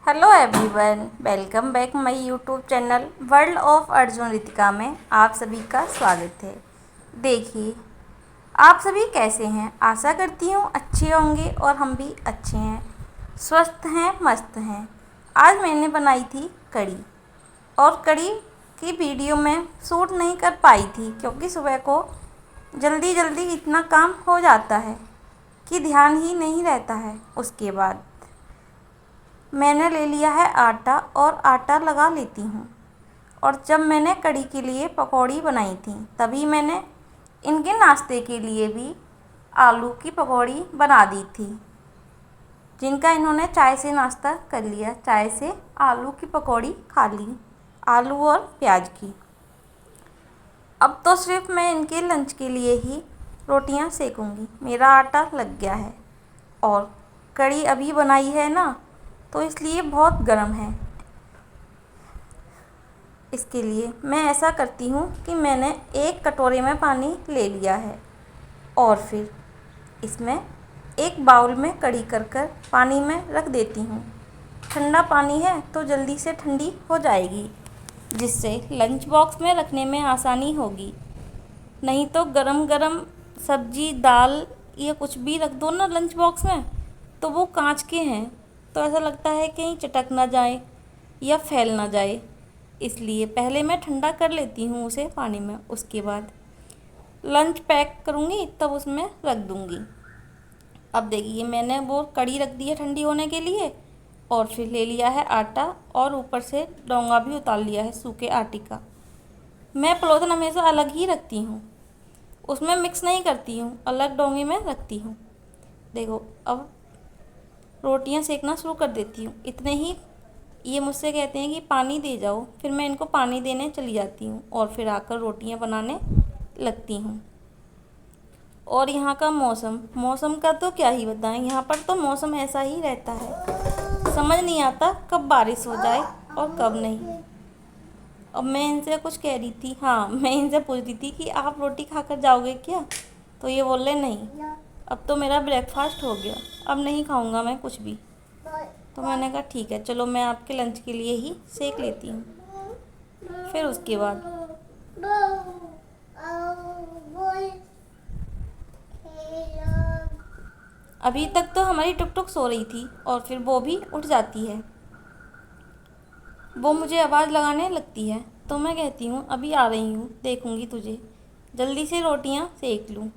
Hello everyone, welcome back my YouTube channel world of Arjun Ritika में आप सभी का स्वागत है। देखिए, आप सभी कैसे हैं। आशा करती हूँ अच्छे होंगे और हम भी अच्छे हैं, स्वस्थ हैं, मस्त हैं। आज मैंने बनाई थी कढ़ी, और कढ़ी की वीडियो में शूट नहीं कर पाई थी क्योंकि सुबह को जल्दी जल्दी इतना काम हो जाता है कि ध्यान ही नहीं रहता है। उसके बाद मैंने ले लिया है आटा और आटा लगा लेती हूँ। और जब मैंने कढ़ी के लिए पकौड़ी बनाई थी तभी मैंने इनके नाश्ते के लिए भी आलू की पकौड़ी बना दी थी, जिनका इन्होंने चाय से नाश्ता कर लिया। चाय से आलू की पकौड़ी खा ली, आलू और प्याज की। अब तो सिर्फ मैं इनके लंच के लिए ही रोटियां सेकूंगी। मेरा आटा लग गया है और कढ़ी अभी बनाई है ना, तो इसलिए बहुत गर्म है। इसके लिए मैं ऐसा करती हूँ कि मैंने एक कटोरे में पानी ले लिया है और फिर इसमें एक बाउल में कढ़ी कर कर पानी में रख देती हूँ। ठंडा पानी है तो जल्दी से ठंडी हो जाएगी, जिससे लंच बॉक्स में रखने में आसानी होगी। नहीं तो गरम गरम सब्जी दाल या कुछ भी रख दो ना लंच बॉक्स में, तो वो कांच के हैं, तो ऐसा लगता है कहीं चटक ना जाए या फैल ना जाए। इसलिए पहले मैं ठंडा कर लेती हूँ उसे पानी में, उसके बाद लंच पैक करूँगी तब उसमें रख दूँगी। अब देखिए, मैंने वो कढ़ी रख दी है ठंडी होने के लिए और फिर ले लिया है आटा और ऊपर से डोंगा भी उतार लिया है सूखे आटे का। मैं पलौधन हमेशा अलग ही रखती हूँ, उसमें मिक्स नहीं करती हूँ, अलग डोंगे में रखती हूँ। देखो, अब रोटियां सेकना शुरू कर देती हूँ। इतने ही ये मुझसे कहते हैं कि पानी दे जाओ, फिर मैं इनको पानी देने चली जाती हूँ और फिर आकर रोटियां बनाने लगती हूँ। और यहाँ का मौसम का तो क्या ही बताएं। यहाँ पर तो मौसम ऐसा ही रहता है, समझ नहीं आता कब बारिश हो जाए और कब नहीं। अब मैं इनसे कुछ कह रही थी, हाँ, मैं इनसे पूछ रही थी कि आप रोटी खाकर जाओगे क्या, तो ये बोल रहे नहीं, अब तो मेरा ब्रेकफास्ट हो गया, अब नहीं खाऊंगा मैं कुछ भी। तो मैंने कहा ठीक है, चलो मैं आपके लंच के लिए ही सेक लेती हूँ। फिर उसके बाद अभी तक तो हमारी टुक टुक सो रही थी और फिर वो भी उठ जाती है। वो मुझे आवाज़ लगाने लगती है तो मैं कहती हूँ अभी आ रही हूँ, देखूँगी तुझे, जल्दी से रोटियाँ सेक लूँ।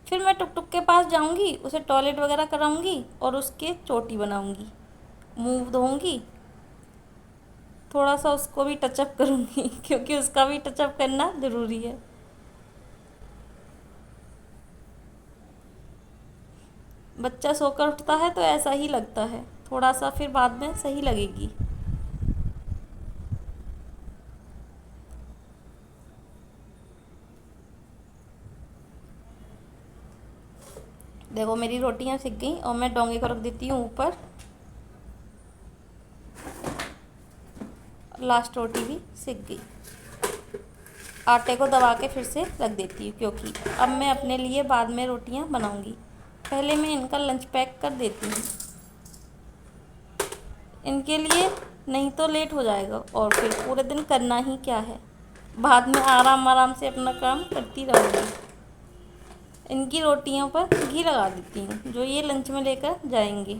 फिर मैं टुक टुक के पास जाऊँगी, उसे टॉयलेट वगैरह कराऊँगी और उसके चोटी बनाऊँगी, मुँह धोऊँगी, थोड़ा सा उसको भी टचअप करूँगी क्योंकि उसका भी टचअप करना ज़रूरी है। बच्चा सोकर उठता है तो ऐसा ही लगता है, थोड़ा सा फिर बाद में सही लगेगी। देखो, मेरी रोटियां सिक गई और मैं डोंगे को रख देती हूँ ऊपर। लास्ट रोटी भी सिक गई। आटे को दबा के फिर से रख देती हूँ क्योंकि अब मैं अपने लिए बाद में रोटियां बनाऊंगी। पहले मैं इनका लंच पैक कर देती हूँ इनके लिए, नहीं तो लेट हो जाएगा और फिर पूरे दिन करना ही क्या है। बाद में आराम आराम से अपना काम करती रहूँगी। इनकी रोटियों पर घी लगा देती हूँ जो ये लंच में लेकर जाएंगे।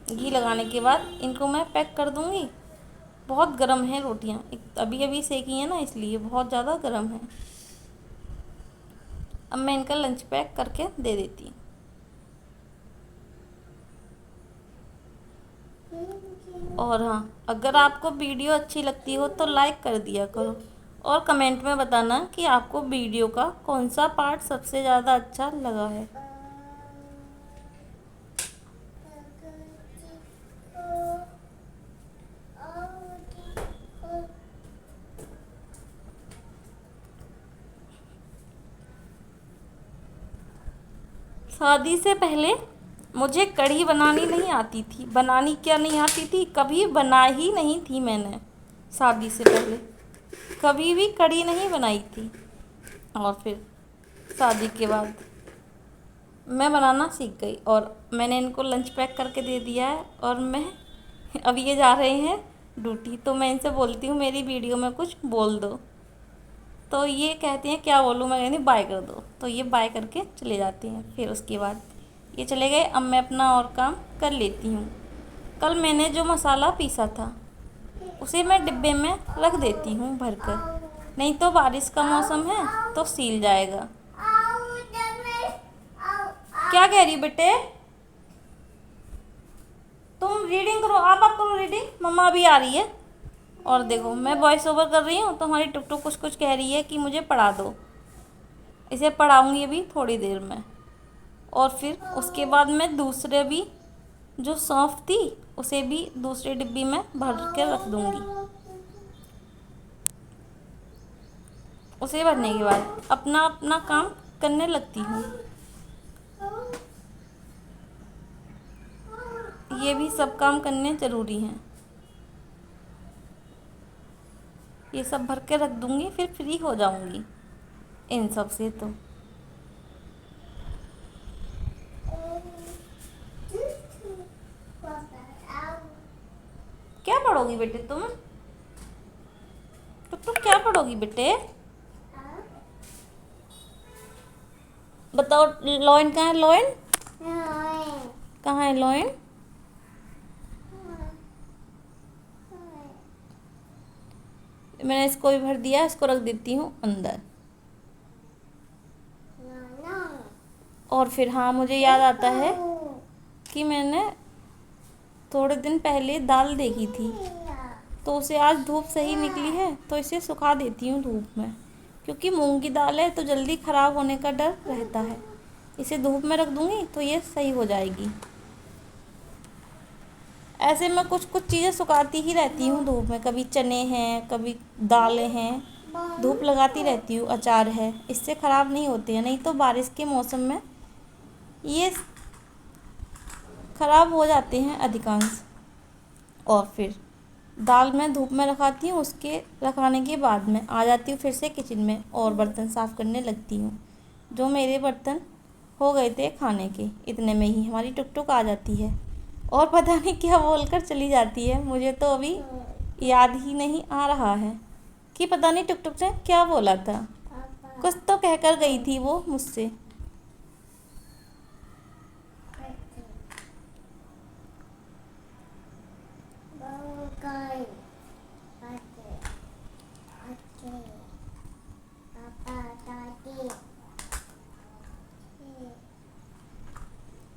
घी लगाने के बाद इनको मैं पैक कर दूँगी। बहुत गर्म है रोटियाँ, अभी अभी सेकी हैं ना, इसलिए बहुत ज़्यादा गर्म है। अब मैं इनका लंच पैक करके दे देती हूँ। और हाँ, अगर आपको वीडियो अच्छी लगती हो तो लाइक कर दिया करो और कमेंट में बताना कि आपको वीडियो का कौन सा पार्ट सबसे ज़्यादा अच्छा लगा है। शादी से पहले मुझे कढ़ी बनानी नहीं आती थी। बनानी क्या नहीं आती थी, कभी बना ही नहीं थी मैंने। शादी से पहले कभी भी कढ़ी नहीं बनाई थी और फिर शादी के बाद मैं बनाना सीख गई और मैंने इनको लंच पैक करके दे दिया है और मैं अब ये जा रहे हैं ड्यूटी, तो मैं इनसे बोलती हूँ मेरी वीडियो में कुछ बोल दो, तो ये कहती हैं क्या बोलूँ, मैं कहती बाय कर दो, तो ये बाय करके चले जाती हैं। फिर उसके बाद ये चले गए, अब मैं अपना और काम कर लेती हूँ। कल मैंने जो मसाला पीसा था उसे मैं डिब्बे में रख देती हूँ भर कर, नहीं तो बारिश का मौसम है तो सील जाएगा। क्या कह रही बेटे? तुम रीडिंग करो, आप करो रीडिंग, मम्मा अभी आ रही है। और देखो मैं वॉइस ओवर कर रही हूँ तो हमारी टुक टुक कुछ कुछ कह रही है कि मुझे पढ़ा दो। इसे पढ़ाऊँगी अभी थोड़ी देर में, और फिर उसके बाद मैं दूसरे भी जो सौंफ थी उसे भी दूसरे डिब्बी में भर के रख दूँगी। उसे भरने के बाद अपना अपना काम करने लगती हूँ। ये भी सब काम करने ज़रूरी हैं। ये सब भर के रख दूँगी, फिर फ्री हो जाऊँगी इन सब से। तो क्या पढ़ोगी बेटे तुम? तो क्या पढ़ोगी बेटे? बताओ, लॉइन कहाँ है? लॉइन कहाँ है? लॉइन मैंने इसको भी भर दिया, इसको रख देती हूँ अंदर। और फिर हाँ, मुझे याद आता है कि मैंने थोड़े दिन पहले दाल देखी थी, तो उसे आज धूप सही निकली है तो इसे सुखा देती हूँ धूप में, क्योंकि मूंग की दाल है तो जल्दी ख़राब होने का डर रहता है। इसे धूप में रख दूँगी तो ये सही हो जाएगी। ऐसे मैं कुछ कुछ चीज़ें सुखाती ही रहती हूँ धूप में, कभी चने हैं, कभी दालें हैं, धूप लगाती रहती हूँ। अचार है, इससे ख़राब नहीं होते हैं, नहीं तो बारिश के मौसम में ये ख़राब हो जाते हैं अधिकांश। और फिर दाल मैं धूप में रखाती हूँ, उसके रखाने के बाद में आ जाती हूँ फिर से किचन में और बर्तन साफ़ करने लगती हूँ। जो मेरे बर्तन हो गए थे खाने के, इतने में ही हमारी टुक टुक आ जाती है और पता नहीं क्या बोलकर चली जाती है। मुझे तो अभी याद ही नहीं आ रहा है कि पता नहीं टुक टुक ने क्या बोला था। कुछ तो कहकर गई थी वो मुझसे।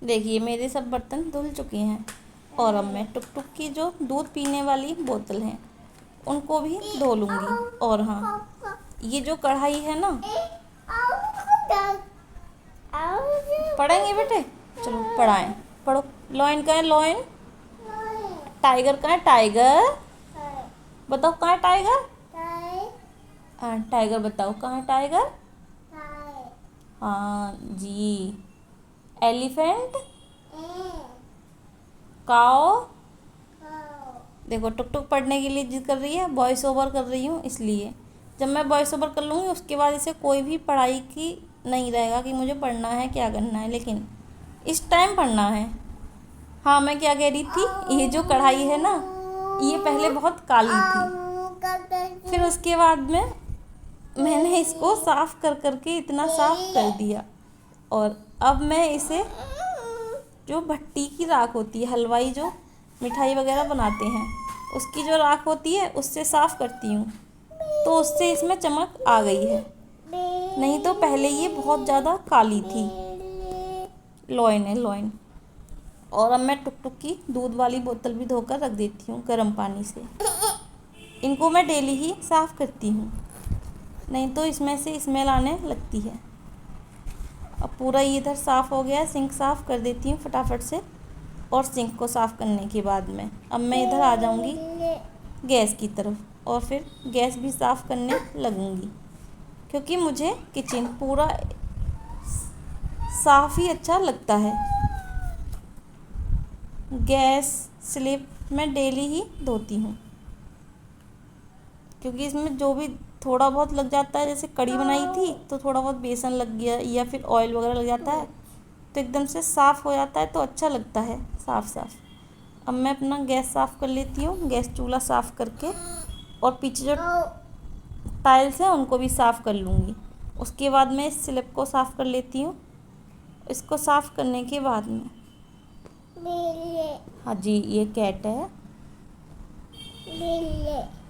देखिए मेरे सब बर्तन धुल चुके हैं, और अब मैं टुक टुक की जो दूध पीने वाली बोतल हैं उनको भी धो लूँगी। और हाँ, ये जो कढ़ाई है ना, पढ़ेंगे बेटे? चलो पढ़ाएं, पढ़ो। लॉइन कहाँ है? लॉइन। टाइगर कहाँ है? टाइगर बताओ कहाँ है? टाइगर। हाँ टाइगर बताओ कहाँ है? टाइगर। हाँ जी। एलिफेंट। काओ। देखो टुक टुक पढ़ने के लिए जिद कर रही है, वॉइस ओवर कर रही हूँ इसलिए। जब मैं वॉइस ओवर कर लूँगी उसके बाद इसे कोई भी पढ़ाई की नहीं रहेगा कि मुझे पढ़ना है क्या करना है, लेकिन इस टाइम पढ़ना है। हाँ मैं क्या कह रही थी, ये जो कढ़ाई है ना, ये पहले बहुत काली थी, फिर उसके बाद में मैंने इसको साफ़ कर करके इतना साफ़ कर दिया, और अब मैं इसे जो भट्टी की राख होती है, हलवाई जो मिठाई वगैरह बनाते हैं उसकी जो राख होती है उससे साफ़ करती हूँ, तो उससे इसमें चमक आ गई है, नहीं तो पहले ये बहुत ज़्यादा काली थी। लॉइन है, लॉइन। और अब मैं टुक टुक की दूध वाली बोतल भी धोकर रख देती हूँ गर्म पानी से। इनको मैं डेली ही साफ़ करती हूँ, नहीं तो इसमें से स्मेल आने लगती है। अब पूरा ये इधर साफ़ हो गया है, सिंक साफ़ कर देती हूँ फटाफट से। और सिंक को साफ़ करने के बाद में अब मैं इधर आ जाऊँगी गैस की तरफ, और फिर गैस भी साफ़ करने लगूँगी, क्योंकि मुझे किचन पूरा साफ़ ही अच्छा लगता है। गैस स्लिप मैं डेली ही धोती हूँ, क्योंकि इसमें जो भी थोड़ा बहुत लग जाता है, जैसे कढ़ी बनाई थी तो थोड़ा बहुत बेसन लग गया या फिर ऑयल वगैरह लग जाता है, तो एकदम से साफ़ हो जाता है तो अच्छा लगता है साफ़ साफ़। अब मैं अपना गैस साफ़ कर लेती हूँ, गैस चूल्हा साफ़ करके, और पीछे जो टाइल्स हैं उनको भी साफ़ कर लूँगी। उसके बाद मैं इस स्लैब को साफ़ कर लेती हूँ। इसको साफ़ करने के बाद में, हाँ जी, ये कैट है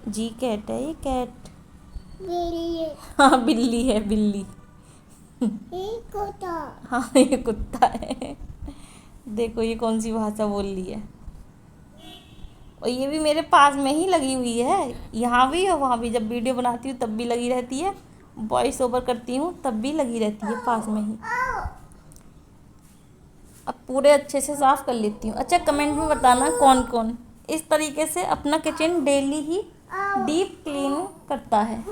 जी, कैट है ये, कैट। हाँ, बिल्ली है, बिल्ली। हाँ, ये कुत्ता है। देखो ये कौन सी भाषा बोल रही है। और ये भी मेरे पास में ही लगी हुई है, यहाँ भी और वहाँ भी। जब वीडियो बनाती हूँ तब भी लगी रहती है, वॉइस ओवर करती हूँ तब भी लगी रहती है पास में ही। अब पूरे अच्छे से साफ़ कर लेती हूँ। अच्छा, कमेंट में बताना कौन कौन इस तरीके से अपना किचन डेली ही डीप क्लीन करता है।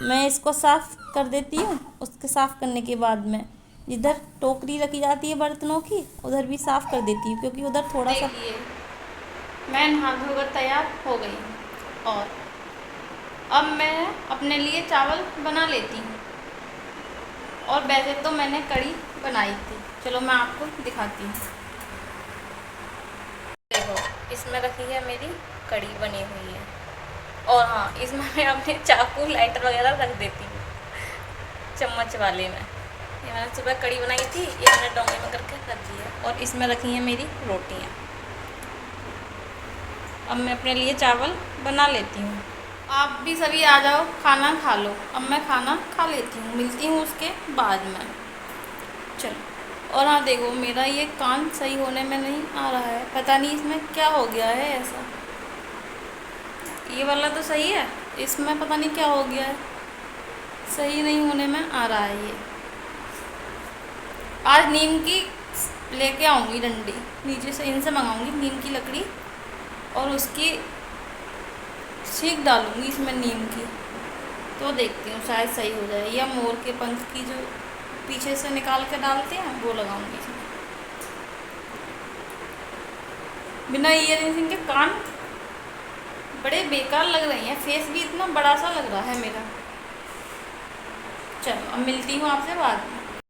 मैं इसको साफ़ कर देती हूँ। उसके साफ़ करने के बाद में जिधर टोकरी रखी जाती है बर्तनों की, उधर भी साफ़ कर देती हूँ, क्योंकि उधर थोड़ा सा। मैं नहा धोकर तैयार हो गई हूँ और अब मैं अपने लिए चावल बना लेती हूँ। और वैसे तो मैंने कढ़ी बनाई थी, चलो मैं आपको दिखाती हूँ। देखो, इसमें रखी है मेरी कढ़ी बनी हुई है। और हाँ, इसमें मैं अपने चाकू लाइटर वगैरह रख देती हूँ चम्मच वाले में। ये मैंने सुबह कढ़ी बनाई थी, ये मैंने डोंगे में करके रख दी है। और इसमें रखी हैं मेरी रोटियाँ। अब मैं अपने लिए चावल बना लेती हूँ। आप भी सभी आ जाओ, खाना खा लो। अब मैं खाना खा लेती हूँ, मिलती हूँ उसके बाद में। चलो। और हाँ देखो, मेरा ये कान सही होने में नहीं आ रहा है, पता नहीं इसमें क्या हो गया है ऐसा। ये वाला तो सही है, इसमें पता नहीं क्या हो गया है, सही नहीं होने में आ रहा है ये। आज नीम की लेके आऊँगी डंडी, नीचे से इनसे मंगाऊँगी नीम की लकड़ी, और उसकी सीख डालूँगी इसमें नीम की, तो देखती हूँ शायद सही हो जाए। या मोर के पंख की जो पीछे से निकाल के डालते हैं वो लगाऊंगी इसमें। बिना ईयरिंग्स के कान बड़े बेकार लग रहे हैं, फेस भी इतना बड़ा सा लग रहा है मेरा। चलो, अब मिलती हूँ आपसे बाद में।